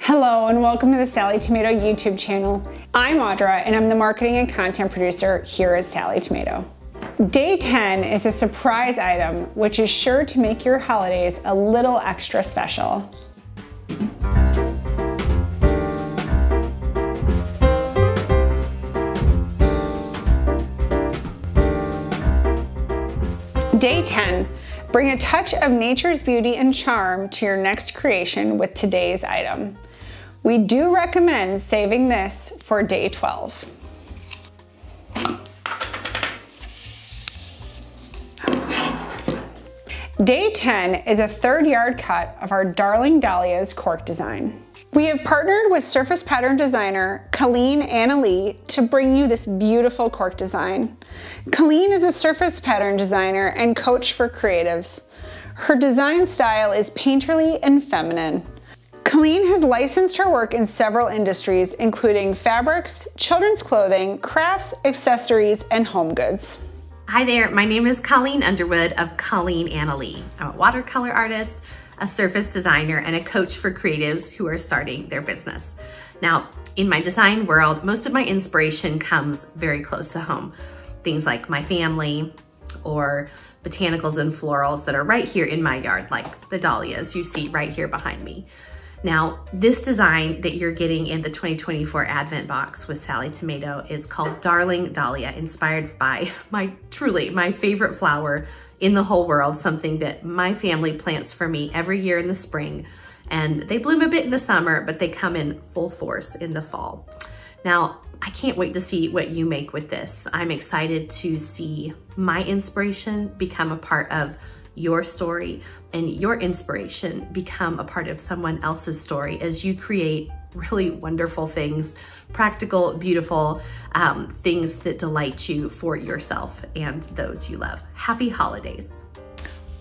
Hello and welcome to the Sallie Tomato YouTube channel. I'm Audra and I'm the marketing and content producer here at Sallie Tomato. Day 10 is a surprise item which is sure to make your holidays a little extra special. Day 10. Bring a touch of nature's beauty and charm to your next creation with today's item. We do recommend saving this for day 12. Day 10 is a third yard cut of our Darling Dahlia's cork design. We have partnered with surface pattern designer Colleen of Colleen Annalea to bring you this beautiful cork design. Colleen is a surface pattern designer and coach for creatives. Her design style is painterly and feminine. Colleen has licensed her work in several industries, including fabrics, children's clothing, crafts, accessories, and home goods. Hi there, my name is Colleen Underwood of Colleen Annalea. I'm a watercolor artist, a surface designer, and a coach for creatives who are starting their business. Now, in my design world, most of my inspiration comes very close to home. Things like my family or botanicals and florals that are right here in my yard, like the dahlias you see right here behind me. Now, this design that you're getting in the 2024 Advent Box with Sallie Tomato is called Darling Dahlia, inspired by my favorite flower in the whole world, something that my family plants for me every year in the spring. And they bloom a bit in the summer, but they come in full force in the fall. Now, I can't wait to see what you make with this. I'm excited to see my inspiration become a part of your story and your inspiration become a part of someone else's story as you create really wonderful things, practical, beautiful things that delight you for yourself and those you love. Happy holidays.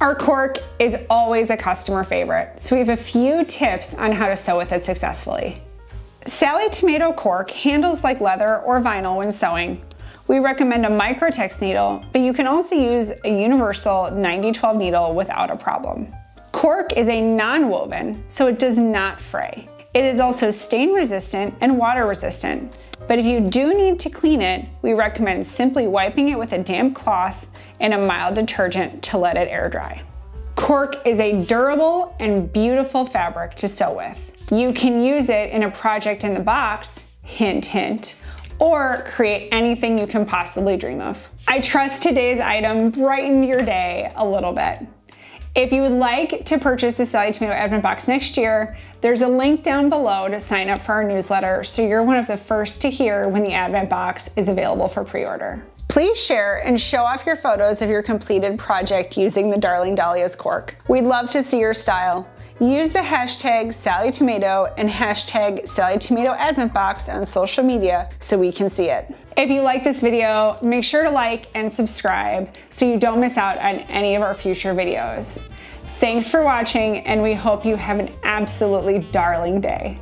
Our cork is always a customer favorite, so we have a few tips on how to sew with it successfully. Sallie Tomato cork handles like leather or vinyl when sewing. We recommend a microtex needle, but you can also use a universal 90-12 needle without a problem. Cork is a non-woven, so it does not fray. It is also stain resistant and water resistant, but if you do need to clean it, we recommend simply wiping it with a damp cloth and a mild detergent to let it air dry. Cork is a durable and beautiful fabric to sew with. You can use it in a project in the box, hint hint, or create anything you can possibly dream of. I trust today's item brightened your day a little bit. If you would like to purchase the Sallie Tomato Advent Box next year, there's a link down below to sign up for our newsletter so you're one of the first to hear when the Advent Box is available for pre-order. Please share and show off your photos of your completed project using the Darling Dahlia's cork. We'd love to see your style. Use the hashtag Sallie Tomato and hashtag Sallie Tomato Advent Box on social media so we can see it. If you like this video, make sure to like and subscribe so you don't miss out on any of our future videos. Thanks for watching, and we hope you have an absolutely darling day.